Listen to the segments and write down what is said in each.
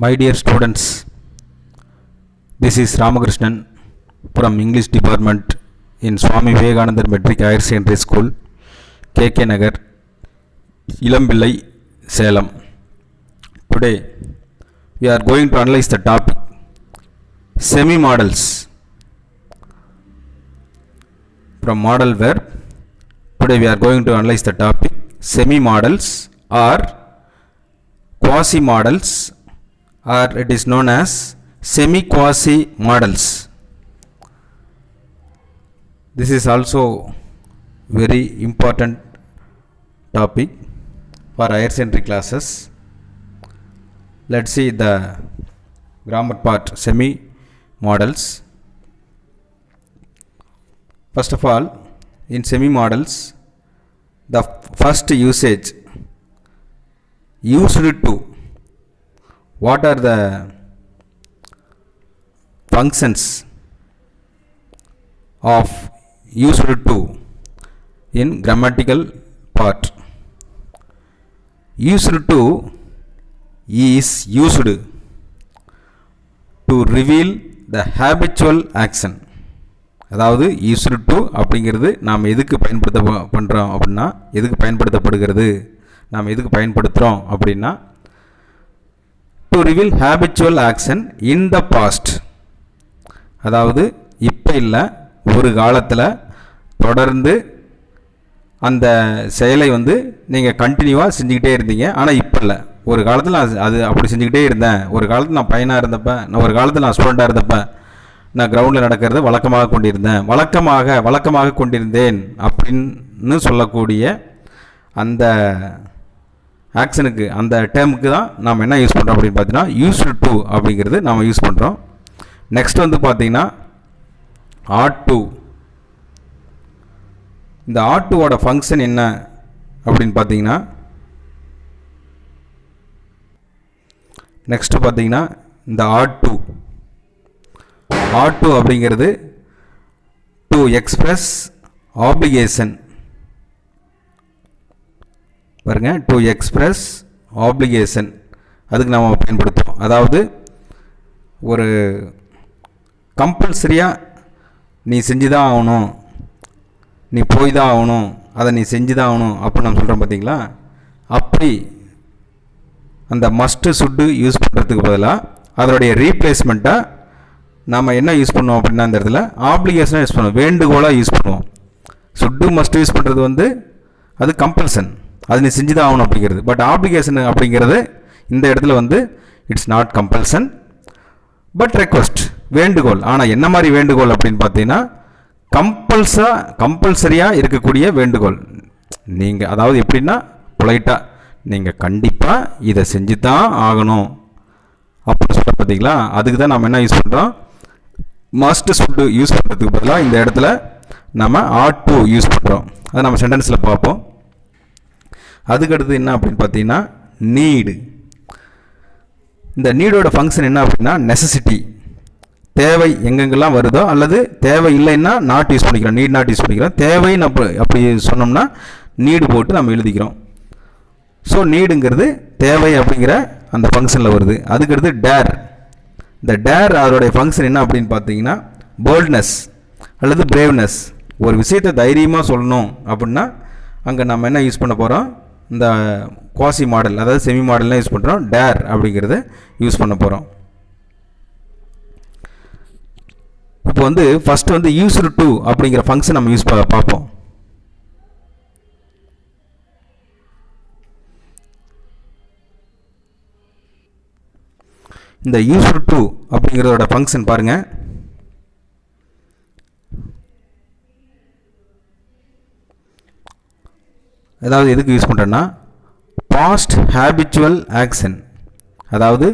My dear students, this is Ramakrishnan from English Department in Swami Vivekananda Metric Higher Secondary School, KK Nagar, Ilambillai, Salem. Today, we are going to analyze the topic semi-models from model verb. Today, we are going to analyze the topic semi-models or quasi-models, or it is known as semi-quasi models. This is also very important topic for higher secondary classes. Let's see the grammar part, semi-models. First of all, in semi-models, the first usage, used to. What are the functions of used to in grammatical part? Used to is used to reveal the habitual action. அதாவது used to அப்படிங்கிறது நாம் எதுக்கு பயன்படுத்துகிறோம் அப்படின்னா to reveal habitual action in the past. அதாவது இப்போ இல்லை, ஒரு காலத்தில் தொடர்ந்து அந்த செயலை நீங்கள் கண்டினியூவாக செஞ்சுக்கிட்டே இருந்தீங்க. ஆனால் இப்போ இல்லை, ஒரு காலத்தில் அது அப்படி செஞ்சுக்கிட்டே இருந்தேன். ஒரு காலத்தில் நான் பையனாக இருந்தப்போ, ஒரு காலத்தில் நான் ஸ்டூடெண்ட்டாக இருந்தப்போ நான் கிரவுண்டில் நடக்கிறது வழக்கமாக கொண்டிருந்தேன் அப்படின்னு சொல்லக்கூடிய அந்த ஆக்ஷனுக்கு, அந்த டேர்முக்கு தான் நாம் என்ன யூஸ் பண்ணுறோம் அப்படின்னு பார்த்தீங்கன்னா யூஸ்டு டு அப்படிங்கிறது நாம் யூஸ் பண்ணுறோம். நெக்ஸ்ட் பார்த்தீங்கன்னா ஆட் டு. இந்த ஆட் டுவோட ஃபங்க்ஷன் என்ன அப்படின்னு பார்த்தீங்கன்னா, நெக்ஸ்ட் பார்த்தீங்கன்னா இந்த ஆட் டு அப்படிங்கிறது டு எக்ஸ்பிரஸ் ஆப்ளிகேஷன். பாருங்க, டு எக்ஸ்பிரஸ் ஆப்ளிகேஷன் அதுக்கு நாம் பயன்படுத்துகிறோம். அதாவது ஒரு கம்பல்சரியாக நீ செஞ்சு தான் ஆகணும், நீ போய் தான் ஆகணும், அதை நீ செஞ்சு தான் ஆகணும் அப்படின்னு நம்ம சொல்கிறோம் பார்த்தீங்களா. அப்படி அந்த மஸ்ட்டு சுட்டு யூஸ் பண்ணுறதுக்கு பதிலாக அதனுடைய ரீப்ளேஸ்மெண்ட்டாக நாம் என்ன யூஸ் பண்ணுவோம் அப்படின்னா, இந்த இடத்துல ஆப்ளிகேஷனாக யூஸ் பண்ணுவோம், வேண்டுகோளாக யூஸ் பண்ணுவோம். சுட்டு மஸ்ட்டு யூஸ் பண்ணுறது அது கம்பல்சன், அது நீ செஞ்சு தான் ஆகணும் அப்படிங்கிறது. பட் ஆப்ளிகேஷன் அப்படிங்கிறது இந்த இடத்துல it's not compulsion but request, வேண்டுகோள். ஆனால் என்ன மாதிரி வேண்டுகோள் அப்படின்னு பார்த்தீங்கன்னா கம்பல்சரியாக இருக்கக்கூடிய வேண்டுகோள். நீங்கள் அதாவது எப்படின்னா பொலைட்டாக நீங்கள் கண்டிப்பாக இதை செஞ்சு தான் ஆகணும் அப்படின்னு சொல்ல பார்த்தீங்களா. அதுக்கு தான் நம்ம என்ன யூஸ் பண்ணுறோம், மஸ்ட் சுட்டு யூஸ் பண்ணுறதுக்கு பதிலாக இந்த இடத்துல நம்ம ஆட் டு யூஸ் பண்ணுறோம். அதை நம்ம சென்டென்ஸில் பார்ப்போம். அதுக்கடுத்து என்ன அப்படின்னு பார்த்தீங்கன்னா நீடு. இந்த நீடோட ஃபங்க்ஷன் என்ன அப்படின்னா நெசசிட்டி, தேவை எங்கெங்கெல்லாம் வருதோ, அல்லது தேவை இல்லைன்னா நாட் யூஸ் பண்ணிக்கிறோம், நீட் நாட் யூஸ் பண்ணிக்கிறோம். தேவைன்னு அப்படி சொன்னோம்னா நீடு போட்டு நம்ம எழுதிக்கிறோம். ஸோ நீடுங்கிறது தேவை அப்படிங்கிற அந்த ஃபங்க்ஷனில் வருது. அதுக்கடுத்து டேர். இந்த டேர் அதோடைய ஃபங்க்ஷன் என்ன அப்படின்னு பார்த்தீங்கன்னா போல்ட்னஸ் அல்லது பிரேவ்னஸ். ஒரு விஷயத்தை தைரியமாக சொல்லணும் அப்படின்னா அங்கே நம்ம என்ன யூஸ் பண்ண போகிறோம், இந்த குவாசி மாடல் அதாவது செமி மாடல்லாம் யூஸ் பண்ணுறோம், டேர் அப்படிங்கிறத யூஸ் பண்ண போகிறோம். இப்போ ஃபஸ்ட்டு யூஸ்டு டு அப்படிங்கிற ஃபங்க்ஷன் நம்ம யூஸ் பார்ப்போம். இந்த யூஸ்டு டு அப்படிங்கிறதோட ஃபங்க்ஷன் பாருங்கள். அதாவது எதுக்கு யூஸ் பண்ணுறேன்னா பாஸ்ட் ஹேபிச்சுவல் ஆக்ஷன், அதாவது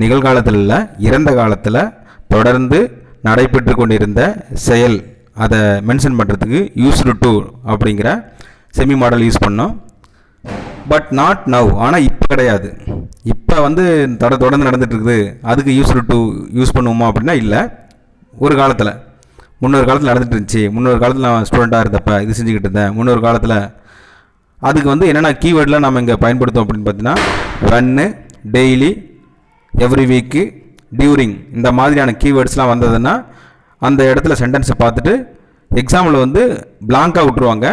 நிகழ்காலத்தில் இல்லை, இறந்த காலத்தில் தொடர்ந்து நடைபெற்று கொண்டிருந்த செயல், அதை மென்ஷன் பண்ணுறதுக்கு யூஸ்டு டு அப்படிங்கிற செமி மாடல் யூஸ் பண்ணோம். பட் நாட் நவ், ஆனால் இப்போ கிடையாது. இப்போ தொடர்ந்து நடந்துட்டு இருக்குது, அதுக்கு யூஸ்டு டு யூஸ் பண்ணுவோமா அப்படின்னா இல்லை. ஒரு காலத்தில், முன்னொரு காலத்தில் நடந்துட்டு இருந்துச்சு, முன்னொரு காலத்தில் நான் ஸ்டூடெண்ட்டாக இருந்தப்போ இது செஞ்சுக்கிட்டு இருந்தேன், முன்னொரு காலத்தில். அதுக்கு என்னென்ன கீவேர்டெலாம் நம்ம இங்கே பயன்படுத்தோம் அப்படின்னு பார்த்தீங்கன்னா run, daily, every week, during இந்த மாதிரியான கீவேர்ட்ஸ்லாம் வந்ததுன்னா அந்த இடத்துல சென்டென்ஸை பார்த்துட்டு எக்ஸாமில் வந்து பிளாங்காக விட்டுருவாங்க.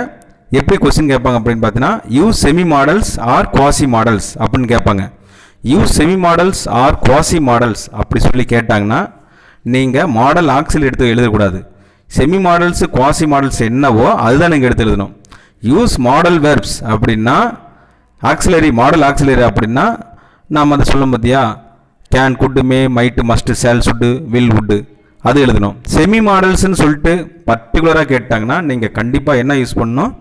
எப்படி கொஸ்டின் கேட்பாங்க அப்படின்னு பார்த்தீங்கன்னா, use semi modals or quasi modals அப்படின்னு கேட்பாங்க. Use semi modals or quasi modals அப்படி சொல்லி கேட்டாங்கன்னா நீங்கள் மாடல் ஆக்சில் எடுத்து எழுதக்கூடாது. செமி மாடல்ஸு குவாசி மாடல்ஸ் என்னவோ அதுதான் நீங்கள் எடுத்து எழுதணும். யூஸ் மாடல் வெர்ப்ஸ் அப்படின்னா ஆக்சிலரி, மாடல் ஆக்சிலரி அப்படின்னா நாம் அதை சொல்லும் பார்த்தியா, can, could, may, might, must, shall, should, will, would அது எழுதணும். செமி மாடல்ஸ்ன்னு சொல்லிட்டு பர்டிகுலராக கேட்டாங்கன்னா நீங்கள் கண்டிப்பாக என்ன யூஸ் பண்ணணும்,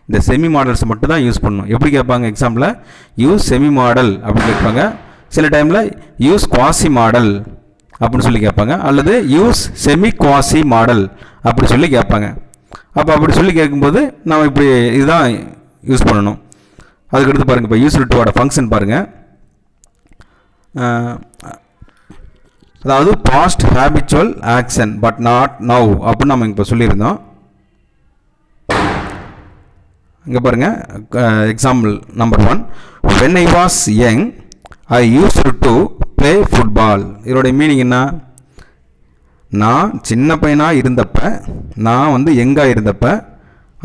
இந்த செமி மாடல்ஸ் மட்டும் தான் யூஸ் பண்ணணும். எப்படி கேட்பாங்க எக்ஸாம்பிள், யூஸ் செமி மாடல் அப்படின்னு கேட்பாங்க. சில டைமில் யூஸ் குவாசி மாடல் அப்படின்னு சொல்லி கேட்பாங்க, அல்லது யூஸ் செமி குவாசி மாடல் அப்படி சொல்லி கேட்பாங்க. அப்போ அப்படி சொல்லி கேட்கும்போது நம்ம இப்படி இதுதான் யூஸ் பண்ணணும். அதுக்கடுத்து பாருங்கள், இப்போ யூஸ் டுவோட ஃபங்க்ஷன் பாருங்கள். அதாவது past habitual action but not now அப்படின்னு நம்ம இப்போ சொல்லியிருந்தோம். இங்கே பாருங்கள், example number 1, when I was young I used to play football. இதோடைய மீனிங் என்ன, நான் சின்ன பையனாக இருந்தப்ப, நான் வந்து எங்காக இருந்தப்ப,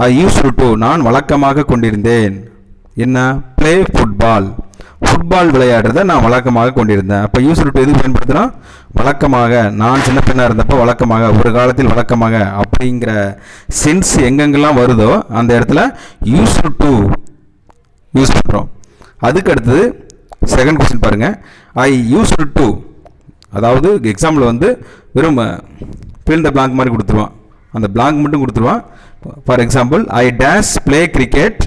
I used to நான் வழக்கமாக கொண்டிருந்தேன் என்ன, ப்ளே ஃபுட்பால், ஃபுட்பால் விளையாடுறத நான் வழக்கமாக கொண்டிருந்தேன். அப்போ யூஸ் டு எதுக்கு பயன்படுத்துகிறோம், வழக்கமாக, நான் சின்ன பெண்ணாக இருந்தப்போ வழக்கமாக, ஒரு காலத்தில் வழக்கமாக அப்படிங்கிற சென்ஸ் எங்கெங்கெல்லாம் வருதோ அந்த இடத்துல யூஸ் டு யூஸ் பண்ணுறோம். அதுக்கு அடுத்தது செகண்ட் கொஸ்டின் பாருங்கள், ஐ யூஸ் டு, அதாவது எக்ஸாம்பிள் வந்து வெறும் ஃபில் த பிளாங்க் மாதிரி கொடுத்துருவான், அந்த பிளாங்க் மட்டும் கொடுத்துருவான். For example, I dash play cricket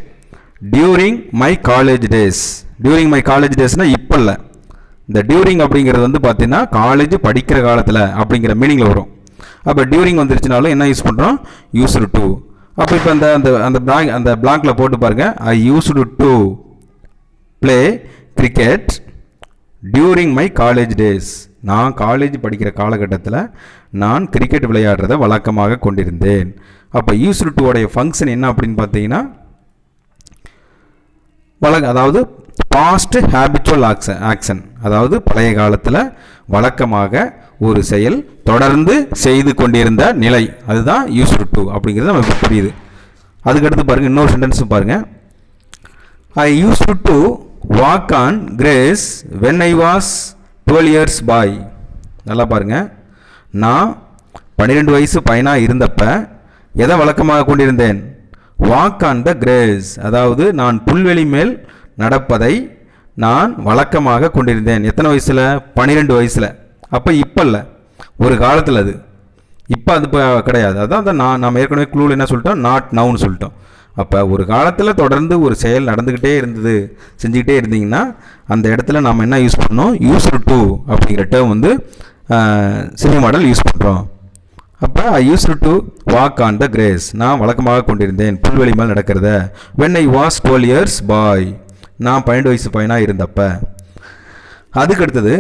during my college days. During my college டேஸ்னால் இப்போ இல்லை, இந்த டியூரிங் அப்படிங்கிறது வந்து பார்த்தீங்கன்னா காலேஜ் படிக்கிற காலத்தில் அப்படிங்கிற மீனிங்கில் வரும். அப்போ டியூரிங் வந்துருச்சுனாலும் என்ன யூஸ் பண்ணுறோம், யூஸ் டு. அப்போ இப்போ அந்த அந்த பிளாங்கில் போட்டு பாருங்கள், I use to play cricket during my college days. நான் காலேஜ் படிக்கிற காலகட்டத்தில் நான் கிரிக்கெட் விளையாடுறத வழக்கமாக கொண்டிருந்தேன். அப்போ யூஸ் டுவோடைய ஃபங்க்ஷன் என்ன அப்படின்னு பார்த்தீங்கன்னா, அதாவது பாஸ்ட் ஹேபிச்சுவல் ஆக்ஷன், அதாவது பழைய காலத்தில் வழக்கமாக ஒரு செயல் தொடர்ந்து செய்து கொண்டிருந்த நிலை, அதுதான் யூஸ் டு அப்படிங்கிறது நமக்கு புரியுது. அதுக்கடுத்து பாருங்கள், இன்னொரு சென்டென்ஸும் பாருங்கள், I use to walk on grass when I was 12 years boy. நல்லா பாருங்கள், நான் 12 வயசு பையனாக இருந்தப்ப எதை வழக்கமாக கொண்டிருந்தேன், வாக் ஆன் த கிரேஸ், அதாவது நான் புல்வெளி மேல் நடப்பதை நான் வழக்கமாக கொண்டிருந்தேன். எத்தனை வயசில், 12 வயசில். அப்போ இப்போ இல்லை, ஒரு காலத்தில், அது இப்போ அது இப்போ கிடையாது. அதான் நாம் ஏற்கனவே க்ளூவில் என்ன சொல்லிட்டோம், நாட் நவுன்னு சொல்லிட்டோம். அப்போ ஒரு காலத்தில் தொடர்ந்து ஒரு செயல் நடந்துக்கிட்டே இருந்தது, செஞ்சுக்கிட்டே இருந்தீங்கன்னா அந்த இடத்துல நாம் என்ன யூஸ் பண்ணோம், யூஸ் டு அப்படிங்கிற டேர்ம் வந்து செமி மாடல் யூஸ் பண்ணுறோம். அப்போ I use to walk on the grass, நான் வழக்கமாக கொண்டிருந்தேன் புல்வெளி மேல் நடக்கிறத. When I was 12 years boy, நான் 12 வயசு பையனாக இருந்தப்ப. அதுக்கு அடுத்தது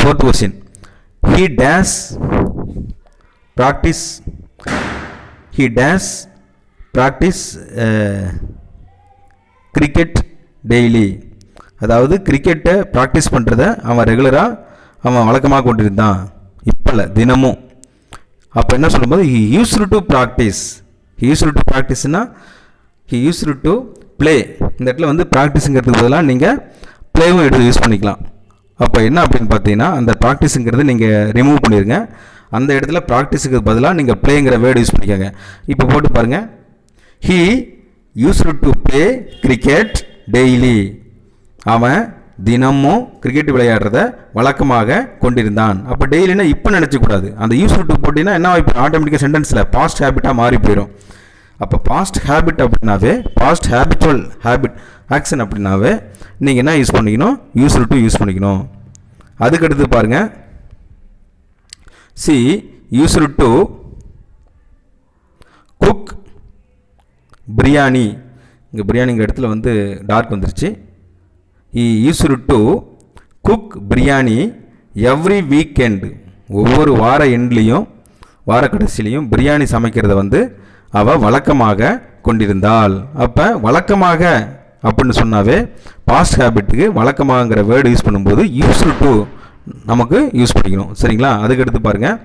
4th question, he dash practice cricket daily, அதாவது கிரிக்கெட்டை ப்ராக்டிஸ் பண்ணுறத அவன் ரெகுலராக அவன் வழக்கமாக கொண்டிருந்தான், இப்போ இல்லை, தினமும். அப்போ என்ன சொல்லும்போது he used to practice, he used to practiceனா he used to play. இந்த இடத்துல வந்து ப்ராக்டிஸுங்கிறதுக்கு பதிலாக நீங்கள் ப்ளேவும் எடுத்து யூஸ் பண்ணிக்கலாம். அப்போ என்ன அப்படின்னு பார்த்தீங்கன்னா, அந்த ப்ராக்டிஸுங்கிறது நீங்கள் ரிமூவ் பண்ணிடுங்க, அந்த இடத்துல ப்ராக்டிஸுக்கு பதிலாக நீங்கள் ப்ளேங்கிற வேர்டு யூஸ் பண்ணிக்கோங்க. இப்போ போட்டு பாருங்கள், he used to play cricket daily, அவன் தினமும் கிரிக்கெட் விளையாடுறத வழக்கமாக கொண்டிருந்தான். அப்போ டெய்லினா இப்போ நினச்சக்கூடாது, அந்த யூஸ் டு போட்டிங்கன்னா என்ன இப்போ ஆட்டோமேட்டிக்காக சென்டென்ஸில் பாஸ்ட் ஹேபிட்டாக மாறி போயிடும். அப்போ பாஸ்ட் ஹேபிட் அப்படின்னாவே, பாஸ்ட் ஹேபிச்சுவல் ஹேபிட் ஆக்ஷன் அப்படின்னாவே நீங்கள் என்ன யூஸ் பண்ணிக்கணும், யூஸ் டு யூஸ் பண்ணிக்கணும். அதுக்கடுத்து பாருங்கள், C use to cook biryani. இங்கே பிரியாணிங்கிற இடத்துல வந்து டார்க் வந்துருச்சு. he used to cook biryani every weekend, ஒவ்வொரு வார எண்ட்லேயும் வார கடைசிலையும் பிரியாணி சமைக்கிறத வந்து அவள் வழக்கமாக கொண்டிருந்தாள். அப்போ வழக்கமாக அப்படின்னு சொன்னாவே பாஸ்ட் ஹேபிட்டுக்கு வழக்கமாகங்கிற வேர்டு யூஸ் பண்ணும்போது யூஸ்டு டு நமக்கு யூஸ் பண்ணிக்கணும். சரிங்களா? அதுக்கு எடுத்து பாருங்கள்.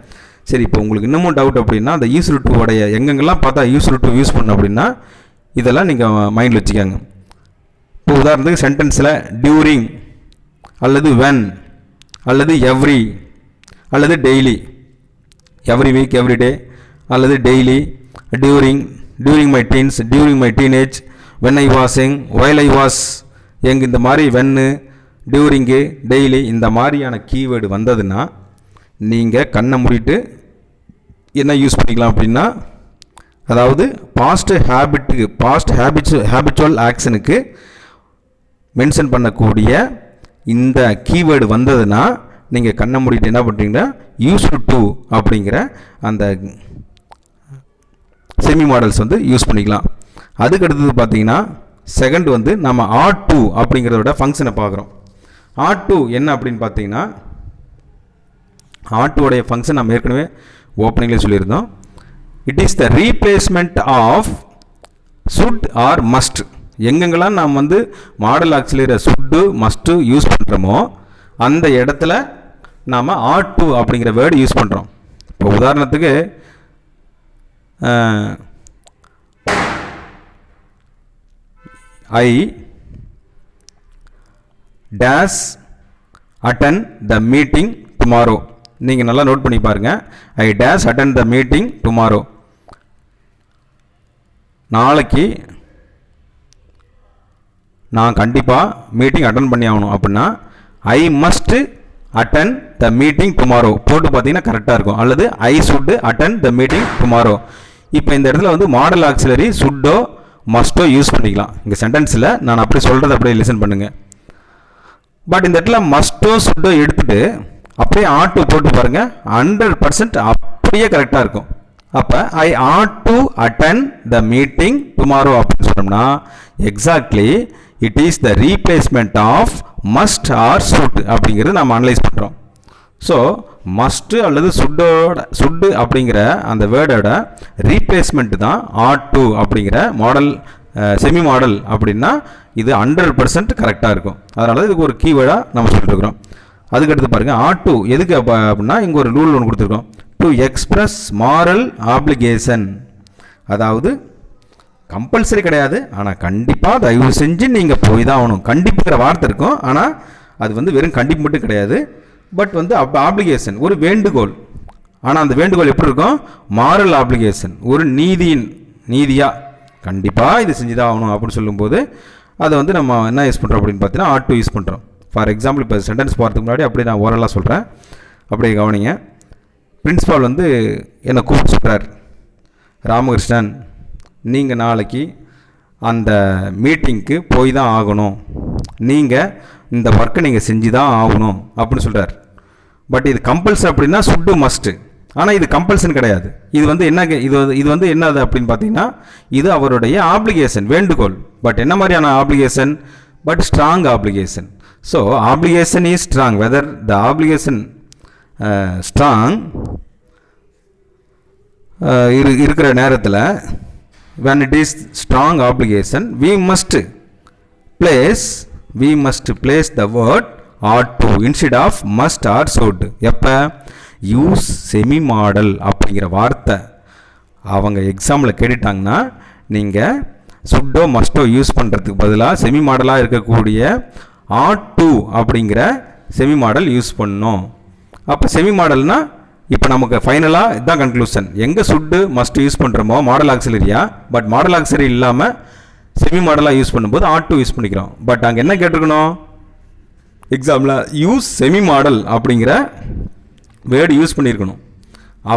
சரி, இப்போ உங்களுக்கு இன்னமும் டவுட் அப்படின்னா அந்த யூஸ்டு டு உடைய எங்கெங்கெல்லாம் பார்த்தா யூஸ்டு டு யூஸ் பண்ணணும் அப்படின்னா இதெல்லாம் நீங்கள் மைண்டில் வச்சுக்காங்க. இப்போ உதாரணத்துக்கு சென்டென்ஸில் டியூரிங் அல்லது வென் அல்லது எவ்ரி அல்லது daily, every week every day அல்லது daily, during my teens, during my teenage, when I was young, while I was young, இந்த மாதிரி வென்னு, டியூரிங்கு, டெய்லி இந்த மாதிரியான கீவேர்டு வந்ததுன்னா நீங்கள் கண்ணை மூடிட்டு என்ன யூஸ் பண்ணிக்கலாம் அப்படின்னா, அதாவது பாஸ்ட் ஹேபிச்சுவல் ஆக்ஷனுக்கு மென்ஷன் பண்ணக்கூடிய இந்த கீவேர்டு வந்ததுன்னா நீங்கள் கண்ணை மூடிட்டு என்ன பண்ணுறீங்கன்னா யூஸ்டு டு அப்படிங்கிற அந்த செமி மாடல்ஸ் வந்து யூஸ் பண்ணிக்கலாம். அதுக்கு அடுத்தது பார்த்தீங்கன்னா செகண்ட் வந்து நம்ம ஆட் டு அப்படிங்கிறதோட ஃபங்க்ஷனை பார்க்குறோம். ஆட் டு என்ன அப்படின்னு பார்த்தீங்கன்னா, ஆட் டுவோடைய ஃபங்க்ஷன் நம்ம ஏற்கனவே ஓப்பனிங்லேயே சொல்லியிருந்தோம். It is the replacement of should or must. எங்கெங்கெல்லாம் நாம் வந்து modal auxiliary should must use பண்ணுறோமோ அந்த இடத்துல நாம் ஆட் டு அப்படிங்கிற வேர்டு யூஸ் பண்ணுறோம். இப்போ உதாரணத்துக்கு I dash attend the meeting tomorrow. நீங்கள் நல்லா நோட் பண்ணி பாருங்கள். I dash attend the meeting tomorrow. நாளைக்கு நான் கண்டிப்பாக மீட்டிங் அட்டன் பண்ணி ஆகணும் அப்படின்னா I must attend the meeting tomorrow போட்டு பார்த்தீங்கன்னா கரெக்டாக இருக்கும். அல்லது I should attend the meeting tomorrow. இப்போ இந்த இடத்துல வந்து மாடல் ஆக்சிலரி சுட்டோ மஸ்ட்டோ யூஸ் பண்ணிக்கலாம். இங்கே சென்டென்ஸில் நான் அப்படி சொல்கிறத அப்படியே லிசன் பண்ணுங்கள். பட் இந்த இடத்துல மஸ்ட்டோ சுட்டோ எடுத்துகிட்டு அப்படியே ஆட் டு போட்டு பாருங்கள், 100% அப்படியே கரெக்டாக இருக்கும். அப்போ I ought to attend the meeting tomorrow அப்படின்னு சொன்னோம்னா exactly it is the replacement of must or should அப்படிங்கிறது நம்ம அனலைஸ் பண்ணுறோம். ஸோ மஸ்ட்டு அல்லது சுட்டு அப்படிங்கிற அந்த வேர்டோட ரீப்ளேஸ்மெண்ட் தான் ஆட் டு அப்படிங்கிற மாடல் செமி மாடல் அப்படின்னா இது 100% கரெக்டாக இருக்கும். அதனால இதுக்கு ஒரு கீவேர்டாக நம்ம சொல்லிட்டு இருக்கிறோம். அதுக்கடுத்து பாருங்கள், ஆட் டு எதுக்கு அப்படின்னா இங்கே ஒரு ரூல் ஒன்று கொடுத்துருக்கோம். டு எக்ஸ்பிரஸ் மாரல் ஆப்ளிகேஷன், அதாவது கம்பல்சரி கிடையாது, ஆனால் கண்டிப்பாக தயவு செஞ்சு நீங்கள் போய் தான் ஆகணும். கண்டிப்புங்கிற வார்த்தை இருக்கும், ஆனால் அது வந்து வெறும் கண்டிப்பு மட்டும் கிடையாது. பட் வந்து ஆப்ளிகேஷன் ஒரு வேண்டுகோள். ஆனால் அந்த வேண்டுகோள் எப்படி இருக்கும்? மாரல் ஆப்ளிகேஷன், ஒரு நீதியாக கண்டிப்பாக இது செஞ்சு தான் ஆகணும் அப்படின்னு சொல்லும்போது அதை வந்து நம்ம என்ன யூஸ் பண்ணுறோம் அப்படின்னு பார்த்தீங்கன்னா ஆட் டு யூஸ் பண்ணுறோம். ஃபார் எக்ஸாம்பிள் இப்போ சென்டென்ஸ் போகிறதுக்கு முன்னாடி அப்படியே நான் ஓரலாக சொல்கிறேன், அப்படியே கவனிங்க. பிரின்ஸிபால் வந்து என்னை கூப்பிட்டு சொல்கிறார், ராமகிருஷ்ணன் நீங்கள் நாளைக்கு அந்த மீட்டிங்க்கு போய் தான் ஆகணும், நீங்கள் இந்த ஒர்க்கை நீங்கள் செஞ்சு தான் ஆகணும் அப்படின்னு சொல்கிறார். பட் இது கம்பல்சரி அப்படின்னா சுட்டு மஸ்ட்டு, ஆனால் இது கம்பல்சன் கிடையாது. இது வந்து என்ன, இது வந்து என்னது அப்படின்னு பார்த்தீங்கன்னா இது அவருடைய ஆப்ளிகேஷன், வேண்டுகோள். பட் என்ன மாதிரியான application? But strong application. So application is strong, whether the application strong இருக்கிற நேரத்தில் when it is strong obligation we must place the word ought to instead of must or should. எப்போ use semi model அப்படிங்கிற வார்த்தை அவங்க எக்ஸாமில் கேட்டுட்டாங்கன்னா நீங்கள் சுட்டோ மஸ்ட்டோ use பண்ணுறதுக்கு பதிலாக செமி மாடலாக இருக்கக்கூடிய ought to அப்படிங்கிற செமி மாடல் யூஸ் பண்ணணும். அப்போ செமி மாடல்னால் இப்போ நமக்கு ஃபைனலாக இதுதான் கன்க்ளூஷன். எங்கே சுட்டு மஸ்ட் யூஸ் பண்ணுறோமோ மாடல் ஆக்சிலரியா, பட் மாடல் ஆக்சிலரி இல்லாமல் செமி மாடலாக யூஸ் பண்ணும்போது ஆட் டு யூஸ் பண்ணிக்கிறோம். பட் அங்கே என்ன கேட்டிருக்கணும் எக்ஸாம்பிள், யூஸ் செமி மாடல் அப்படிங்கிற வேர்டு யூஸ் பண்ணியிருக்கணும்.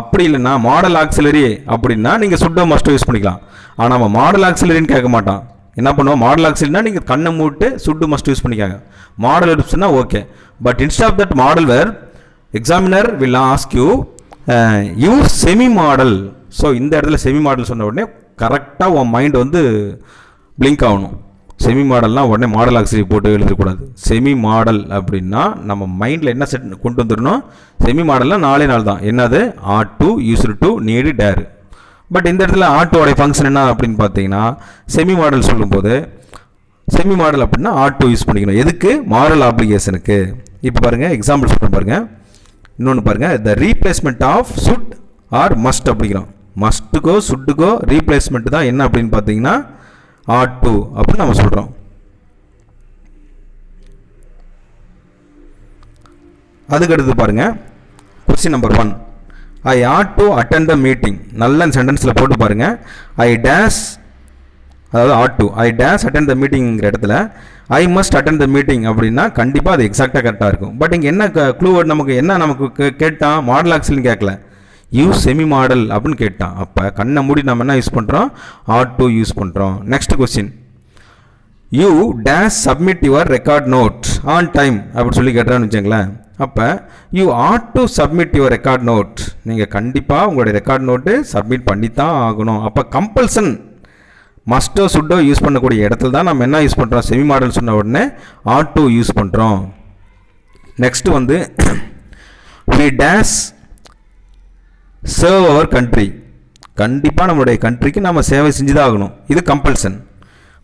அப்படி இல்லைன்னா மாடல் ஆக்சிலரி அப்படின்னா நீங்கள் சுட்டோ மஸ்ட்டோ யூஸ் பண்ணிக்கலாம். ஆனால் நம்ம மாடல் ஆக்சிலரின்னு கேட்க மாட்டான். என்ன பண்ணுவோம், மாடல் ஆக்சிலரினா நீங்கள் கண்ணை மூட்டு சுட்டு மஸ்ட் யூஸ் பண்ணிக்காங்க. மாடல் எடுப்புச்சுன்னா okay, but instead of that modal where examiner will ask you use semi model. So இந்த இடத்துல செமி மாடல் சொன்ன உடனே கரெக்டாக உன் மைண்ட் வந்து பிளிங்க் ஆகணும். செமி மாடல்னால் உடனே மாடல் ஆக்சிலரி போட்டு எழுதக்கூடாது. செமி மாடல் அப்படின்னா நம்ம மைண்டில் என்ன செட் கொண்டு வந்துடணும், செமி மாடல்னால் 4 நாள் தான். என்னது, ought to, used to, need, dare. But இந்த இடத்துல ஆட்டோடைய ஃபங்க்ஷன் என்ன அப்படின்னு பார்த்தீங்கன்னா செமி மாடல் சொல்லும்போது செமி மாடல் அப்படின்னா ஆட் டு யூஸ் பண்ணிக்கணும். எதுக்கு? மாரல் ஆப்ளிகேஷனுக்கு. இப்போ பாருங்கள் எக்ஸாம்பிள் சொல்கிறேன் பாருங்கள். இன்னொன்று பாருங்கள், the replacement of should or must அப்படிங்கிறோம். மஸ்ட்டுக்கோ சுட்டுக்கோ ரீப்ளேஸ்மெண்ட் தான் என்ன அப்படின்னு பார்த்தீங்கன்னா ஆட் டு அப்படின்னு நம்ம சொல்கிறோம். அதுக்கடுத்து பாருங்கள் question number 1, I ought to attend the meeting. நல்ல சென்டென்ஸில் போட்டு பாருங்கள். ஐ டேஷ், அதாவது ought to I dash attend the மீட்டிங்கிற இடத்துல I must attend the meeting அப்படின்னா கண்டிப்பாக அது எக்ஸாக்டாக கரெக்டாக இருக்கும். பட் இங்கே என்ன க்ளூ வேர்ட் நமக்கு என்ன நமக்கு கேட்டான்? மாடல் ஆக்சில்னு கேட்கல, யூஸ் செமி மாடல் அப்படின்னு கேட்டான். அப்போ கண்ணை மூடி நம்ம என்ன யூஸ் பண்ணுறோம்? ஆட் டு யூஸ் பண்ணுறோம். Next question, you dash submit your record note on time அப்படின்னு சொல்லி கேட்டான்னு வச்சுங்களேன். அப்போ you ought to submit your record note, நீங்கள் கண்டிப்பாக உங்களுடைய ரெக்கார்ட் நோட்டு சப்மிட் பண்ணித்தான் ஆகணும். அப்போ கம்பல்சன் மஸ்டோ சுட்டோ யூஸ் பண்ணக்கூடிய இடத்துல தான் நம்ம என்ன யூஸ் பண்ணுறோம்? செமி மாடல் சொன்ன உடனே ஆட் டு யூஸ் பண்ணுறோம். நெக்ஸ்ட் வந்து we dash serve our country, கண்டிப்பாக நம்மளுடைய கண்ட்ரிக்கு நம்ம சேவை செஞ்சு தான் ஆகணும். இது கம்பல்சன்.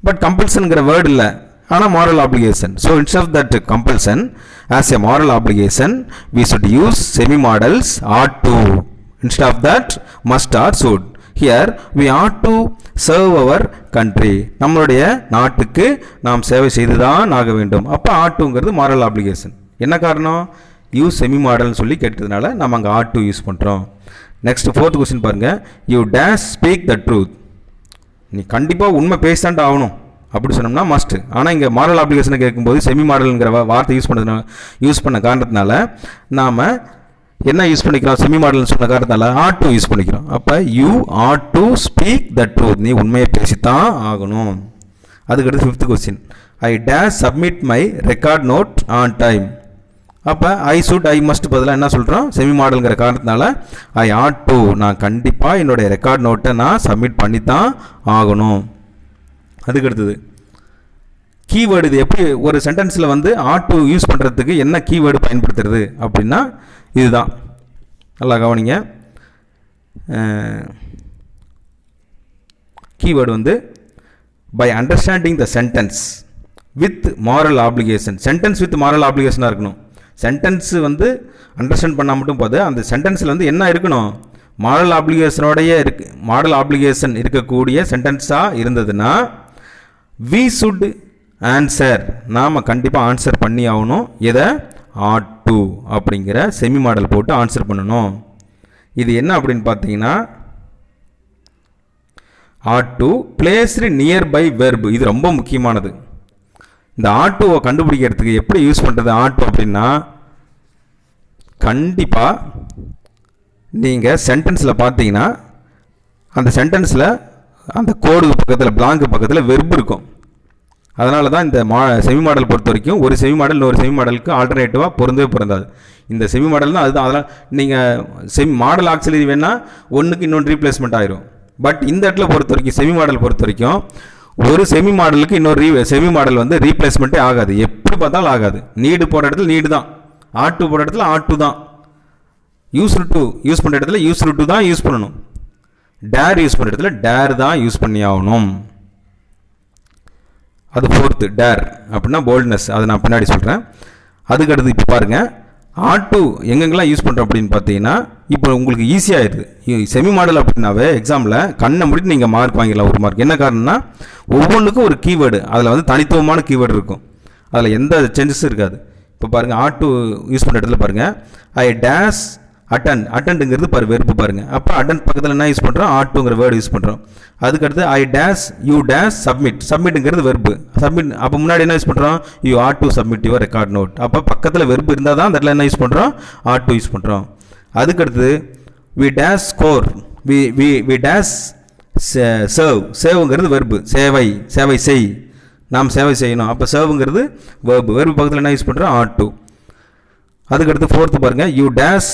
பட் கம்பல்சன்கிற வேர்டு இல்லை, ஆனால் moral obligation. So instead of that compulsion as a moral obligation we should use semi models ought to instead of that must or should. Here we ought to serve our country, நம்மளுடைய நாட்டுக்கு நாம் சேவை செய்து தான் ஆக வேண்டும். அப்போ ஆட்டுங்கிறது moral application. என்ன காரணம்? யூஸ் செமி மாடல்னு சொல்லி கேட்டதுனால நம்ம அங்கே ஆட் டு யூஸ் பண்ணுறோம். நெக்ஸ்ட் 4th கொஸ்டின் பாருங்கள், you dash speak the truth, நீ கண்டிப்பாக உண்மை பேசித்தான்ட்டு ஆகணும் அப்படி சொன்னோம்னா மஸ்ட். ஆனால் இங்கே மாரல் ஆப்ளிகேஷனை கேட்கும்போது செமி மாடலுங்கிற வார்த்தை யூஸ் பண்ண காரணத்தினால நாம் என்ன யூஸ் பண்ணிக்கிறோம்? செமி மாடல்னு சொன்ன காரணத்தினால ஆட் டு யூஸ் பண்ணிக்கிறோம். அப்போ you ought to speak the truth, நீ உண்மையை பேசித்தான் ஆகணும். அதுக்கடுத்து 5th question, I dash submit my record note on time. அப்போ ஐ சுட் ஐ மஸ்ட் பதிலாக என்ன சொல்கிறோம்? செமி மாடலுங்கிற காரணத்தினால ஐ ஆட் டு, நான் கண்டிப்பாக என்னுடைய ரெக்கார்ட் நோட்டை நான் சப்மிட் பண்ணித்தான் ஆகணும். அதுக்கடுத்தது கீவேர்டு. இது எப்படி ஒரு சென்டென்ஸில் வந்து ஆட் டு யூஸ் பண்ணுறதுக்கு என்ன கீவேர்டு பயன்படுத்துறது அப்படின்னா இதுதான். நல்லா கவனிங்க. கீவேர்டு வந்து by understanding the sentence with moral application. Sentence with moral ஆப்ளிகேஷனாக இருக்கணும். சென்டென்ஸு வந்து அண்டர்ஸ்டாண்ட் பண்ணால் மட்டும் போது அந்த சென்டென்ஸில் வந்து என்ன இருக்கணும்? மாடல் ஆப்ளிகேஷனோடைய மாடல் ஆப்ளிகேஷன் இருக்கக்கூடிய சென்டென்ஸாக இருந்ததுன்னா வி சுட் ஆன்சர், நாம் கண்டிப்பாக ஆன்சர் பண்ணி ஆகணும். எதை? ஆட் டு அப்படிங்கிற செமி மாடல் போட்டு ஆன்சர் பண்ணணும். இது என்ன அப்படின்னு பார்த்தீங்கன்னா ought to placed nearby verb. இது ரொம்ப முக்கியமானது. இந்த ஆட்டோவை கண்டுபிடிக்கிறதுக்கு எப்படி யூஸ் பண்ணுறது ஆட்டோ அப்படின்னா, கண்டிப்பாக நீங்கள் சென்டென்ஸில் பார்த்தீங்கன்னா அந்த சென்டென்ஸில் அந்த கோடு பக்கத்தில் பிளாங்கு பக்கத்தில் வெர்பு இருக்கும். அதனால தான் இந்த செமி மாடல் பொறுத்த வரைக்கும் ஒரு செமி மாடல் இன்னொரு செமி மாடலுக்கு ஆல்டர்னேட்டிவாக பொருந்தாது. இந்த செமி மாடல்னால் அதுதான். அதனால் நீங்கள் மாடல் ஆக்சிலரி வேணால் ஒன்றுக்கு இன்னொன்று ரீப்ளேஸ்மெண்ட் ஆயிரும். பட் இந்த இடத்துல பொறுத்த வரைக்கும் செமி மாடல் பொறுத்த வரைக்கும் ஒரு செமி மாடலுக்கு இன்னொரு செமி மாடல் வந்து ரீப்ளேஸ்மெண்ட்டே ஆகாது. எப்படி பார்த்தாலும் ஆகாது. நீடு போடுற இடத்துல நீடு தான், ஆட்டு போடுற இடத்துல ஆட்டு தான், யூஸ் டு யூஸ் பண்ணுற இடத்துல யூஸ் டு தான் யூஸ் பண்ணணும், டேர் யூஸ் பண்ணுற இடத்துல டேர் தான் யூஸ் பண்ணி ஆகணும். அது 4th டேர் அப்படின்னா போல்ட்னஸ். அதை நான் பின்னாடி சொல்கிறேன். அதுக்கடுத்து இப்போ பாருங்கள், ஆட்டு எங்கெங்கெல்லாம் யூஸ் பண்ணுறோம் அப்படின்னு பார்த்தீங்கன்னா இப்போ உங்களுக்கு ஈஸியாகிடுது. செமி மாடல் அப்படின்னாவே எக்ஸாமில் கண்ணை முடிட்டு நீங்கள் மார்க் வாங்கிடலாம், ஒரு மார்க். என்ன காரணம்னா ஒவ்வொன்றுக்கும் ஒரு கீவேர்டு, அதில் வந்து தனித்துவமான கீவேர்டு இருக்கும், அதில் எந்த சேஞ்சஸும் இருக்காது. இப்போ பாருங்கள், ஆட்டு யூஸ் பண்ணுற இடத்துல பாருங்கள், ஐ டேஷ் அட்டன்ங்கிறது வெர்பு பாருங்கள். அப்போ அட்டன்ட் பக்கத்தில் என்ன யூஸ் பண்ணுறோம்? ஆட்டுங்கிற வேர்டு யூஸ் பண்ணுறோம். அதுக்கடுத்து ஐ டேஷ் யூ டேஷ் சப்மிட்டுங்கிறது வெர்பு. சப்மிட் அப்போ முன்னாடி என்ன யூஸ் பண்ணுறோம்? You ought to submit your record note. அப்போ பக்கத்தில் வெர்பு இருந்தால் தான் அந்த இடத்துல என்ன யூஸ் பண்ணுறோம்? ஆட் டு யூஸ் பண்ணுறோம். அதுக்கடுத்து we dash score, we dash சேவ்ங்கிறது வெர்பு. சேவை செய், நாம் சேவை செய்யணும். அப்போ சேவுங்கிறது வெர்பு பக்கத்தில் என்ன யூஸ் பண்ணுறோம்? Ought to. அதுக்கடுத்து 4th பாருங்கள், யூ டேஷ்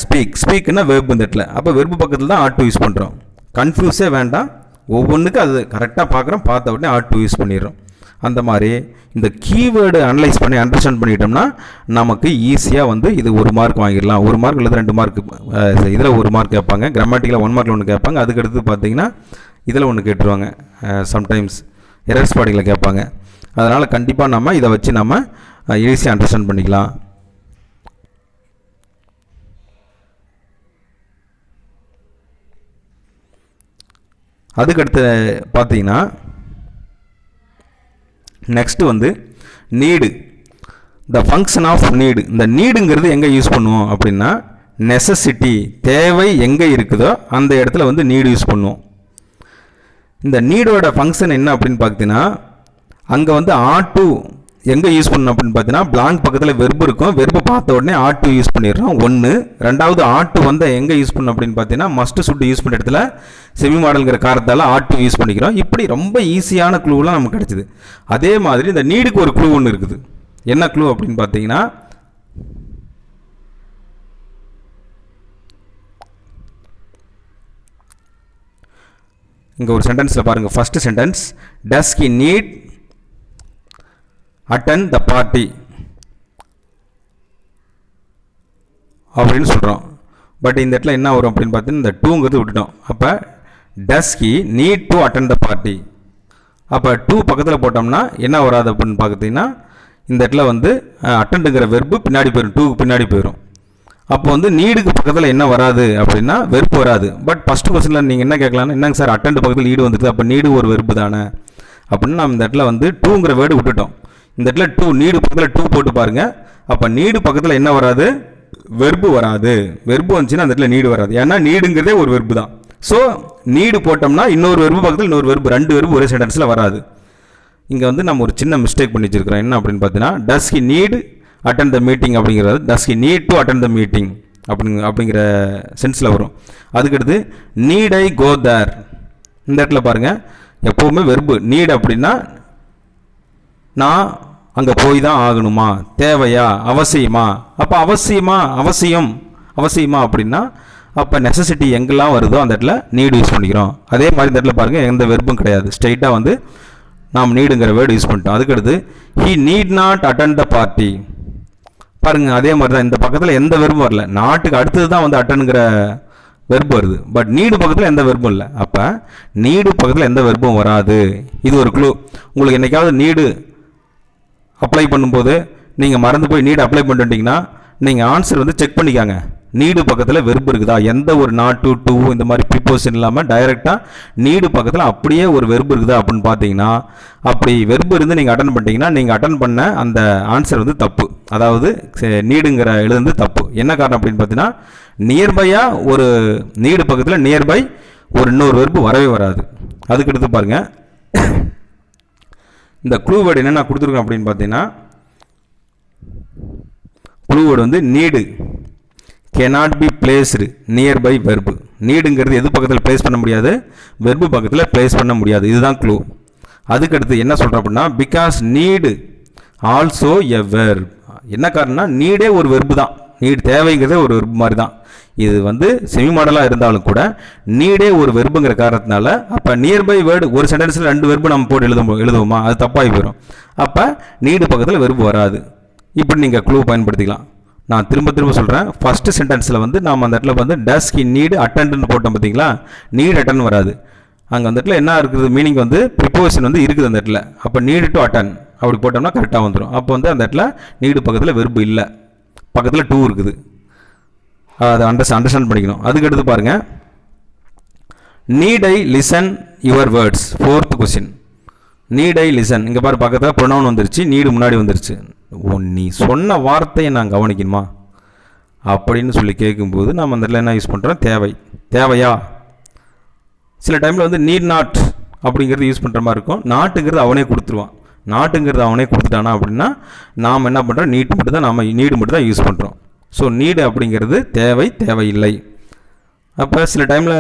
ஸ்பீக்னா வெர்பு இந்த இடத்துல. அப்போ வெர்பு பக்கத்தில் தான் ஆட் டு யூஸ் பண்ணுறோம். கன்ஃபியூஸே வேண்டாம், ஒவ்வொன்றுக்கு அது கரெக்டாக பார்க்குறோம், பார்த்த உடனே ஆட் டு யூஸ் பண்ணிடுறோம். அந்த மாதிரி இந்த கீவேர்டு அனலைஸ் பண்ணி அண்டர்ஸ்டாண்ட் பண்ணிட்டோம்னா நமக்கு ஈஸியாக வந்து இது 1 மார்க் வாங்கிடலாம். 1 மார்க் இல்லை 2 மார்க், இதில் 1 மார்க் கேட்பாங்க, கிராமட்டிக்கில் 1 மார்க்கில் 1 கேட்பாங்க. அதுக்கடுத்து பார்த்தீங்கன்னா இதில் 1 கேட்டுருவாங்க, சம்டைம்ஸ் எரர்ஸ் பாடியில் கேட்பாங்க. அதனால் கண்டிப்பாக நம்ம இதை வச்சு நம்ம ஈஸியாக அண்டர்ஸ்டாண்ட் பண்ணிக்கலாம். அதுக்கடுத்து பார்த்தீங்கன்னா நெக்ஸ்ட்டு வந்து need, the function of need. இந்த நீடுங்கிறது எங்கே யூஸ் பண்ணுவோம் அப்படின்னா, நெசசிட்டி, தேவை எங்கே இருக்குதோ அந்த இடத்துல வந்து நீடு யூஸ் பண்ணுவோம். இந்த நீடோட ஃபங்க்ஷன் என்ன அப்படின்னு பார்த்தீங்கன்னா, அங்கே வந்து ஆட்டு எங்கே யூஸ் பண்ணணும் அப்படின்னு பார்த்தீங்கன்னா, பிளாங்க் பக்கத்தில் வெர்பு இருக்கும், வெர்பு பார்த்த உடனே ஆட்டு யூஸ் பண்ணிடுறோம் ஒன்று. ரெண்டாவது ஆட்டு வந்து எங்கே யூஸ் பண்ணணும் அப்படின்னு பார்த்தீங்கன்னா, மஸ்ட்டு சுட்டு யூஸ் பண்ணுற இடத்துல செமி மாடல்ங்கிற காரணத்தால் ஆட்டு யூஸ் பண்ணிக்கிறோம். இப்படி ரொம்ப ஈஸியான க்ளூலாம் நமக்கு கிடச்சிது. அதே மாதிரி இந்த நீடுக்கு ஒரு க்ளூ ஒன்று இருக்குது. என்ன க்ளூ அப்படின்னு பார்த்தீங்கன்னா, இங்கே ஒரு சென்டென்ஸில் பாருங்கள், first sentence, does he NEET attend the party அப்படின்னு சொல்கிறோம். பட் இந்த இடத்துல என்ன வரும் அப்படின்னு பார்த்தீங்கன்னா, இந்த டூங்கிறது விட்டுட்டோம். அப்போ டஸ் he need to attend the party. அப்போ டூ பக்கத்தில் போட்டோம்னா என்ன வராது அப்படின்னு பார்த்தீங்கன்னா, இந்த இடத்துல வந்து அட்டெண்டுங்கிற வெர்பு பின்னாடி போயிடும், டூக்கு பின்னாடி போயிடும். அப்போ வந்து நீடுக்கு பக்கத்தில் என்ன வராது அப்படின்னா வெர்பு வராது. பட் ஃபஸ்ட்டு கொஸ்டினில் நீங்கள் என்ன கேட்கலாம்னா, என்னங்க சார் அட்டெண்டு பக்கத்தில் நீடு வந்துடுது, அப்போ நீடு ஒரு வெர்பு தானே அப்படின்னு நம்ம இந்த இடத்துல வந்து டூங்கிற வேர்டு விட்டுட்டோம். இந்த இடத்துல டூ, நீடு பக்கத்தில் டூ போட்டு பாருங்கள். அப்போ நீடு பக்கத்தில் என்ன வராது, வெர்பு வராது. வெர்பு வந்துச்சுன்னா அந்த இடத்துல நீடு வராது, ஏன்னா நீடுங்கிறதே ஒரு வெர்பு தான். ஸோ நீடு போட்டோம்னா இன்னொரு வெர்பு பக்கத்தில் இன்னொரு வெர்பு, ரெண்டு வெர்பு ஒரே சென்டென்ஸில் வராது. இங்கே வந்து நம்ம ஒரு சின்ன மிஸ்டேக் பண்ணி வச்சிருக்கிறோம். என்ன அப்படின்னு பார்த்தீங்கன்னா, does he need attend the meeting அப்படிங்கிறது does he need to attend the meeting அப்படிங்கிற சென்ஸில் வரும். அதுக்கடுத்து நீட் ஐ கோ தேர், இந்த இடத்துல பாருங்கள், எப்போவுமே வெர்பு நீட் அப்படின்னா நான் அங்கே போய் தான் ஆகணுமா, தேவையா, அவசியமா. அப்போ அவசியமா அப்படின்னா அப்போ நெசசிட்டி எங்கெல்லாம் வருதோ அந்த இடத்துல நீடு யூஸ் பண்ணிக்கிறோம். அதே மாதிரி இந்த இடத்துல பாருங்கள், எந்த வெர்பும் கிடையாது, ஸ்ட்ரைட்டாக வந்து நாம் நீடுங்கிற வேர்டு யூஸ் பண்ணிட்டோம். அதுக்கடுத்து he need not attend the party, பாருங்கள் அதே மாதிரி தான் இந்த பக்கத்தில் எந்த வெர்பும் வரல, நாட்டுக்கு அடுத்தது தான் வந்து அட்டனுங்கிற வெர்பு வருது. பட் நீடு பக்கத்தில் எந்த வெர்பும் இல்லை. அப்போ நீடு பக்கத்தில் எந்த வெர்பும் வராது. இது ஒரு க்ளூ. உங்களுக்கு என்றைக்காவது நீடு அப்ளை பண்ணும்போது நீங்கள் மறந்து போய் நீடு அப்ளை பண்ணிட்டீங்கன்னா நீங்கள் ஆன்சர் வந்து செக் பண்ணிக்காங்க, நீடு பக்கத்தில் வெர்பு இருக்குதா. எந்த ஒரு நாட் டு டூ இந்த மாதிரி ப்ரிப்போசிஷன் இல்லாமல் டைரெக்டாக நீடு பக்கத்தில் அப்படியே ஒரு வெர்பு இருக்குதா அப்படின்னு பார்த்தீங்கன்னா, அப்படி வெர்பு இருந்து நீங்கள் அட்டன் பண்ணிட்டீங்கன்னா நீங்கள் அட்டன் பண்ண அந்த ஆன்சர் வந்து தப்பு, அதாவது நீடுங்கிற எழுது தப்பு. என்ன காரணம் அப்படின்னு பார்த்தீங்கன்னா, நியர்பையாக ஒரு நீடு பக்கத்தில் நியர்பை ஒரு இன்னொரு வெர்பு வரவே வராது. அதுக்கடுத்து பாருங்கள், இந்த க்ளூ வேர்டு என்னென்ன கொடுத்துருக்கோம் அப்படின்னு பார்த்தீங்கன்னா, க்ளூ வேர்டு வந்து need cannot be placed nearby verb. நீடுங்கிறது எது பக்கத்தில் பிளேஸ் பண்ண முடியாது, வெர்பு பக்கத்தில் பிளேஸ் பண்ண முடியாது. இதுதான் க்ளூ. அதுக்கடுத்து என்ன சொல்கிறோம் அப்படின்னா, because need also a verb. என்ன காரணம்னா நீடே ஒரு வெர்பு தான், நீடு தேவைங்கிறதே ஒரு வெர்பு மாதிரி தான். இது வந்து செமி மாடலாக இருந்தாலும் கூட நீடே ஒரு வெர்புங்கிற காரணத்தினால அப்போ நியர்பை வேர்டு ஒரு சென்டென்ஸில் ரெண்டு வெர்பு நம்ம போட்டு எழுதுவோமா, அது தப்பாகி போயிடும். அப்போ நீடு பக்கத்தில் வெர்பு வராது. இப்படி நீங்கள் க்ளூ பயன்படுத்திக்கலாம். நான் திரும்ப சொல்கிறேன், ஃபஸ்ட்டு சென்டென்ஸில் வந்து நாம் அந்த இடத்துல வந்து டஸ் ஹி நீடு அட்டெண்ட்னு போட்டோம் பார்த்தீங்களா, நீடு அட்டன் வராது. அங்கே அந்த இடத்துல என்ன இருக்குது மீனிங் வந்து ப்ரிப்போசிஷன் வந்து இருக்குது அந்த இடத்துல. அப்போ நீடு டு அட்டன் அப்படி போட்டோம்னா கரெக்டாக வந்துடும். அப்போ வந்து அந்த இடத்துல நீடு பக்கத்தில் வெர்பு இல்லை, பக்கத்தில் டூ இருக்குது. அதை அண்டர்ஸ்டாண்ட் பண்ணிக்கணும். அதுக்கடுத்து பாருங்கள், NEET I listen your words. Fourth question, NEET I listen. இங்கே பாரு பக்கத்தில் ப்ரொனவுன் வந்துருச்சு, நீடு முன்னாடி வந்துருச்சு. நீ சொன்ன வார்த்தையை நான் கவனிக்கணுமா அப்படின்னு சொல்லி கேட்கும்போது நம்ம அந்த இடத்துல என்ன யூஸ் பண்ணுறோம், தேவையா. சில டைமில் வந்து நீட் நாட் அப்படிங்கிறது யூஸ் பண்ணுற மாதிரி இருக்கும். நாட்டுங்கிறது அவனே கொடுத்துருவான், நாட்டுங்கிறது அவனே கொடுத்துட்டானா அப்படின்னா நாம் என்ன பண்ணுறோம், நீடு மட்டும் தான் யூஸ் பண்ணுறோம். ஸோ நீடு அப்படிங்கிறது தேவையில்லை. அப்போ சில டைமில்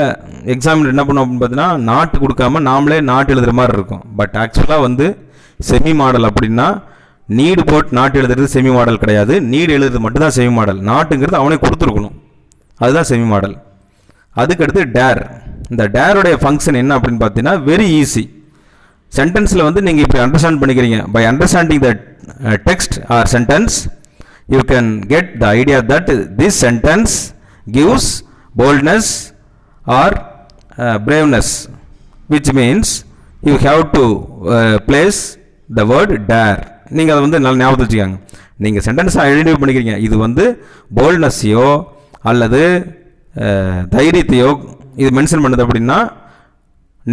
எக்ஸாம்பிள் என்ன பண்ணுவோம் அப்படின்னு பார்த்தீங்கன்னா, நாட்டு கொடுக்காம நாமளே நாட்டு எழுதுகிற மாதிரி இருக்கும். பட் ஆக்சுவலாக வந்து செமி மாடல் அப்படின்னா நீடு போட்டு நாட்டு எழுதுறது செமி மாடல் கிடையாது, நீடு எழுதுறது மட்டும்தான் செமி மாடல். நாட்டுங்கிறது அவனே கொடுத்துருக்கணும், அதுதான் செமி மாடல். அதுக்கடுத்து டேர். இந்த டேருடைய ஃபங்க்ஷன் என்ன அப்படின்னு பார்த்தீங்கன்னா வெரி ஈஸி. சென்டென்ஸில் வந்து நீங்கள் இப்படி அண்டர்ஸ்டாண்ட் பண்ணிக்கிறீங்க. By understanding the text or sentence you can get the idea that this sentence gives boldness or braveness, which means you have to place the word there. நீங்கள் அதை வந்து நல்லா ஞாபகத்தில் வச்சுக்காங்க. நீங்கள் சென்டென்ஸை ஐடென்டிஃபை பண்ணிக்கிறீங்க, இது வந்து போல்ட்னஸையோ அல்லது தைரியத்தையோ இது மென்ஷன் பண்ணுது அப்படின்னா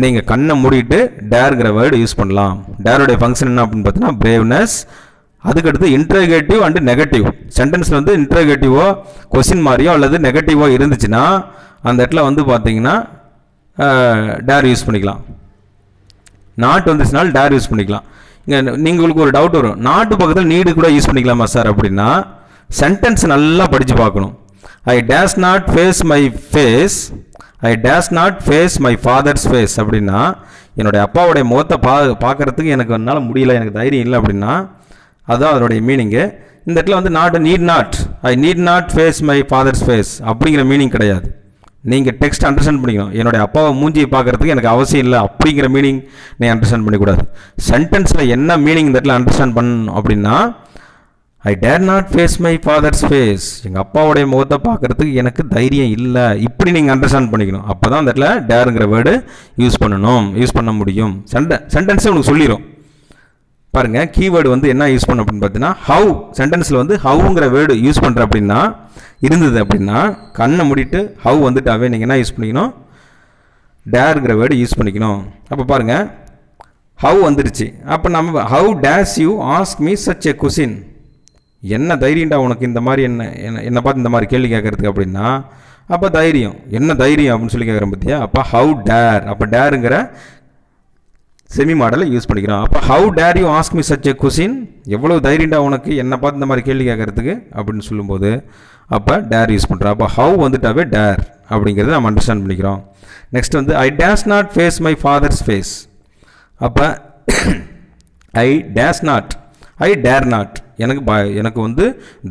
நீங்கள் கண்ணை மூடிட்டு டேருங்கிற வேர்டு யூஸ் பண்ணலாம். டேருடைய ஃபங்க்ஷன் என்ன அப்படின்னு பார்த்தீங்கன்னா பிரேவ்னஸ். அதுக்கடுத்து இன்ட்ரோகேட்டிவ் அண்டு நெகட்டிவ். சென்டென்ஸில் வந்து இன்ட்ரோகேட்டிவோ கொஸ்டின் மாதிரியோ அல்லது நெகட்டிவோ இருந்துச்சுன்னா அந்த இடத்துல வந்து பார்த்தீங்கன்னா டேர் யூஸ் பண்ணிக்கலாம். நாட் வந்துச்சுனாலும் டேர் யூஸ் பண்ணிக்கலாம். இங்கே உங்களுக்கு ஒரு டவுட் வரும், நாட்டு பக்கத்தில் நீடு கூட யூஸ் பண்ணிக்கலாமா சார் அப்படின்னா சென்டென்ஸ் நல்லா படித்து பார்க்கணும். I dare not face my face, I dare not face my father's face அப்படின்னா என்னுடைய அப்பாவுடைய முகத்தை பார்க்கறதுக்கு எனக்கு என்னால் முடியல, எனக்கு தைரியம் இல்லை அப்படின்னா அதுதான் அதனுடைய மீனிங்கு. இந்த இடத்துல வந்து not need not, I need not face my father's face அப்படிங்கிற மீனிங் கிடையாது. நீங்கள் டெக்ஸ்ட் அண்டர்ஸ்டாண்ட் பண்ணிக்கணும். என்னுடைய அப்பாவை மூஞ்சியை பார்க்கறதுக்கு எனக்கு அவசியம் இல்லை அப்படிங்கிற மீனிங் நீங்கள் அண்டர்ஸ்டாண்ட் பண்ணிக்கூடாது. சென்டென்ஸில் என்ன மீனிங் இந்த இடத்துல அண்டர்ஸ்டாண்ட் பண்ணணும் அப்படின்னா I dare not face my father's face, எங்கள் அப்பாவுடைய முகத்தை பார்க்கறதுக்கு எனக்கு தைரியம் இல்லை, இப்படி நீங்கள் அண்டர்ஸ்டாண்ட் பண்ணிக்கணும். அப்போ தான் அந்த இடத்துல டேருங்கிற வேர்டு யூஸ் பண்ண முடியும். சென்டென்ஸே உங்களுக்கு சொல்லிடும். பாருங்கள், கீவேர்டு வந்து என்ன யூஸ் பண்ணணும் அப்படின்னு பார்த்தீங்கன்னா ஹவு. சென்டென்ஸில் வந்து ஹவுங்கிற வேர்டு யூஸ் பண்ணுற அப்படின்னா இருந்தது அப்படின்னா கண்ணை மூடிட்டு ஹவு வந்துட்டாவே நீங்கள் என்ன யூஸ் பண்ணிக்கணும், டேருங்கிற வேர்டு யூஸ் பண்ணிக்கணும். அப்போ பாருங்கள், ஹவு வந்துடுச்சு. அப்போ நம்ம how dares you ask me such a question, என்ன தைரியம்டா உனக்கு இந்த மாதிரி என்னை பார்த்து இந்த மாதிரி கேள்வி கேட்கறதுக்கு அப்படின்னா அப்போ தைரியம், என்ன தைரியம் அப்படின்னு சொல்லி கேட்குறேன் பார்த்தியா. அப்போ ஹவு டேர், அப்போ டேருங்கிற செமி மாடலை யூஸ் பண்ணிக்கிறோம். அப்போ how dare you ask me such a question, எவ்வளோ தைரியம்டா உனக்கு என்னை பார்த்து இந்த மாதிரி கேள்வி கேட்கறதுக்கு அப்படின்னு சொல்லும்போது அப்போ டேர் யூஸ் பண்ணுறோம். அப்போ ஹவு வந்துட்டாவே டேர் அப்படிங்கிறத நம்ம அண்டர்ஸ்டாண்ட் பண்ணிக்கிறோம். நெக்ஸ்ட் வந்து I dare not face my father's face. அப்போ I dare not, I dare not, எனக்கு வந்து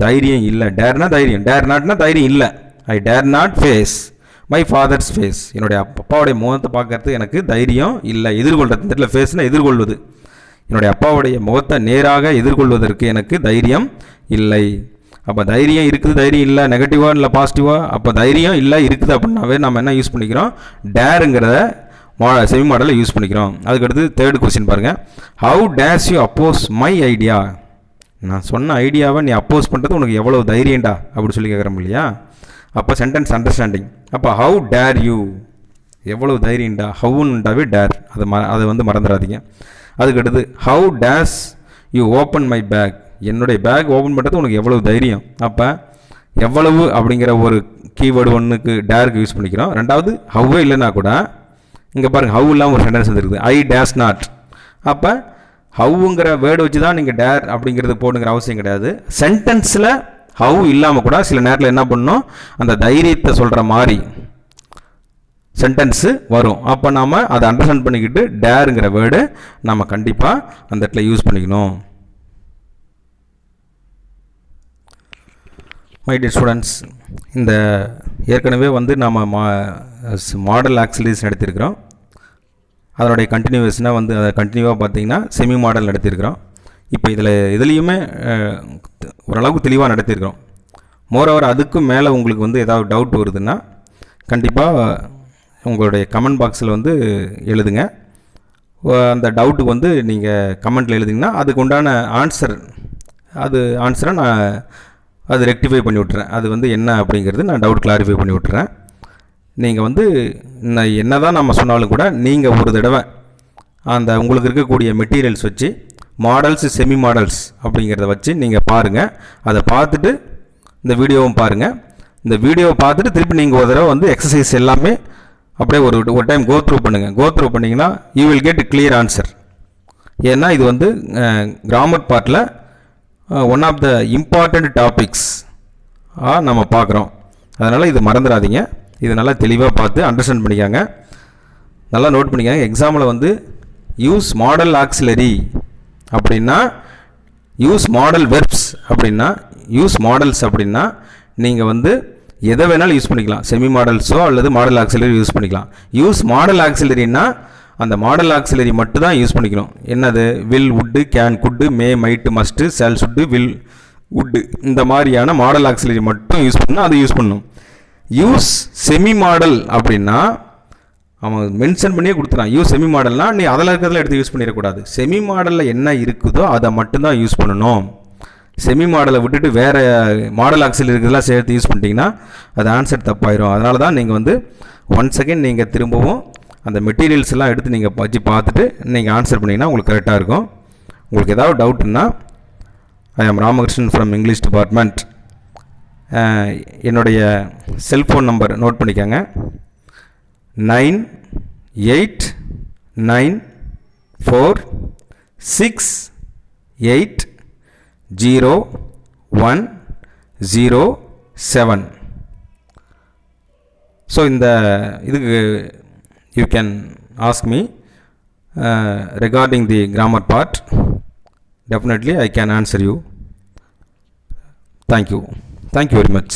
தைரியம் இல்லை. டேர்னா தைரியம், டேர் நாட்னா தைரியம் இல்லை. I dare not face my father's face, என்னுடைய அப்பாவுடைய முகத்தை பார்க்கறதுக்கு எனக்கு தைரியம் இல்லை. எதிர்கொள்கிறது, இந்த இடத்துல ஃபேஸ்னால் எதிர்கொள்வது, என்னுடைய அப்பாவுடைய முகத்தை நேராக எதிர்கொள்வதற்கு எனக்கு தைரியம் இல்லை. அப்போ தைரியம் இருக்குது, தைரியம் இல்லை, நெகட்டிவாக இல்லை பாசிட்டிவாக. அப்போ தைரியம் இல்லை இருக்குது அப்படின்னாவே நம்ம என்ன யூஸ் பண்ணிக்கிறோம், டேருங்கிறத செமி மாடலை யூஸ் பண்ணிக்கிறோம். அதுக்கடுத்து தேர்ட் கொஸ்டின் பாருங்கள், how dares you oppose my idea, நான் சொன்ன ஐடியாவை நீ அப்போஸ் பண்ணுறது உனக்கு எவ்வளோ தைரியம்டா அப்படி சொல்லி கேட்குறோம் இல்லையா. அப்போ சென்டென்ஸ் அண்டர்ஸ்டாண்டிங். அப்போ ஹவு டேர் யூ, எவ்வளோ தைரியம்டா, ஹவுன்னுட்டாவே டேர், அதை வந்து மறந்துடாதீங்க. அதுக்கடுத்து how dares you open my bag, என்னுடைய பேக் ஓப்பன் பண்ணுறது உனக்கு எவ்வளோ தைரியம். அப்போ எவ்வளவு அப்படிங்கிற ஒரு கீவேர்டு ஒன்றுக்கு டேருக்கு யூஸ் பண்ணிக்கிறோம். ரெண்டாவது ஹவ்வே இல்லைன்னா கூட இங்கே பாருங்கள், ஹவு இல்லாமல் ஒரு சென்டென்ஸ் வந்துருக்குது, ஐ டேஸ் நாட். அப்போ ஹவுங்கிற வேர்டு வச்சு தான் நீங்கள் டேர் அப்படிங்கிறது போடுங்கிற அவசியம் கிடையாது. சென்டென்ஸில் ஹவு இல்லாமல் கூட சில நேரத்தில் என்ன பண்ணணும், அந்த தைரியத்தை சொல்கிற மாதிரி சென்டென்ஸு வரும். அப்போ நாம் அதை அண்டர்ஸ்டாண்ட் பண்ணிக்கிட்டு டேருங்கிற வேர்டு நம்ம கண்டிப்பாக அந்த இடத்துல யூஸ் பண்ணிக்கணும். மை டியர் ஸ்டூடெண்ட்ஸ், இந்த ஏற்கனவே வந்து நம்ம மாடல் ஆக்சிலரிஸ் நடத்தியிருக்கிறோம். அதனுடைய கண்டினியூவேஷனாக வந்து அதை கண்டினியூவாக பார்த்தீங்கன்னா செமி மாடல் நடத்தியிருக்கிறோம். இப்போ இதுலேயுமே ஓரளவுக்கு தெளிவாக நடத்தியிருக்கிறோம். மோரோவர் அதுக்கும் மேலே உங்களுக்கு வந்து ஏதாவது டவுட் வருதுன்னா கண்டிப்பாக உங்களுடைய கமெண்ட் பாக்ஸில் வந்து எழுதுங்க. அந்த டவுட்டுக்கு வந்து நீங்கள் கமெண்ட்டில் எழுதிங்கன்னா அதுக்கு உண்டான ஆன்சரை நான் அது ரெக்டிஃபை பண்ணி விட்டுறேன். அது வந்து என்ன அப்படிங்கிறது நான் டவுட் கிளாரிஃபை பண்ணி விட்டுறேன். நீங்கள் வந்து என்ன தான் நம்ம சொன்னாலும் கூட நீங்கள் ஒரு தடவை அந்த உங்களுக்கு இருக்கக்கூடிய மெட்டீரியல்ஸ் வச்சு மாடல்ஸ் செமி மாடல்ஸ் அப்படிங்கிறத வச்சு நீங்கள் பாருங்கள். அதை பார்த்துட்டு இந்த வீடியோவும் பாருங்கள். இந்த வீடியோவை பார்த்துட்டு திருப்பி நீங்கள் ஒரு தடவை வந்து எக்ஸசைஸ் எல்லாமே அப்படியே ஒரு டைம் கோ த்ரூ பண்ணுங்கள். கோ த்ரூ பண்ணிங்கன்னா you will get clear answer. ஏன்னா இது வந்து கிராமர் பார்ட்டில் one of the important topics நம்ம பார்க்குறோம். அதனால் இது மறந்துடாதீங்க. இது நல்லா தெளிவாக பார்த்து அண்டர்ஸ்டாண்ட் பண்ணிக்காங்க, நல்லா நோட் பண்ணிக்காங்க. எக்ஸாமில் வந்து யூஸ் மாடல் ஆக்சிலரி அப்படின்னா, யூஸ் மாடல் வெர்ப்ஸ் அப்படின்னா, யூஸ் மாடல்ஸ் அப்படின்னா நீங்கள் வந்து எதை வேணாலும் யூஸ் பண்ணிக்கலாம். செமி மாடல்ஸோ அல்லது மாடல் ஆக்சிலரி யூஸ் பண்ணிக்கலாம். யூஸ் மாடல் ஆக்சிலரின்னா அந்த மாடல் ஆக்சிலரி மட்டும் தான் யூஸ் பண்ணிக்கணும். என்னது, will, would, can, could, may, might, must, shall, should, will, would, இந்த மாதிரியான மாடல் ஆக்சிலரி மட்டும் யூஸ் பண்ணால் அது யூஸ் பண்ணணும். யூஸ் செமி மாடல் அப்படின்னா அவன் மென்ஷன் பண்ணியே கொடுத்துறான். யூஸ் செமி மாடல்னால் நீ அதில் இருக்கிறதுல எடுத்து யூஸ் பண்ணிடக்கூடாது. செமி மாடலில் என்ன இருக்குதோ அதை மட்டும்தான் யூஸ் பண்ணணும். செமி மாடலை விட்டுட்டு வேறு மாடல் ஆக்சில் இருக்கிறதெல்லாம் சேர்த்து யூஸ் பண்ணிட்டீங்கன்னா அது ஆன்சர் தப்பாயிரும். அதனால தான் நீங்கள் வந்து ஒன் செகண்ட் நீங்கள் திரும்பவும் அந்த மெட்டீரியல்ஸ் எல்லாம் எடுத்து நீங்கள் வச்சு பார்த்துட்டு நீங்கள் ஆன்சர் பண்ணிங்கன்னா உங்களுக்கு கரெக்டாக இருக்கும். உங்களுக்கு ஏதாவது டவுட்னா ஐ ஆம் ராமகிருஷ்ணன் ஃப்ரம் இங்கிலீஷ் டிபார்ட்மெண்ட். என்னுடைய செல்ஃபோன் நம்பர் நோட் பண்ணிக்கோங்க. 9894680107. ஸோ இந்த இதுக்கு you can ask me regarding the grammar part. Definitely I can answer you. Thank you very much.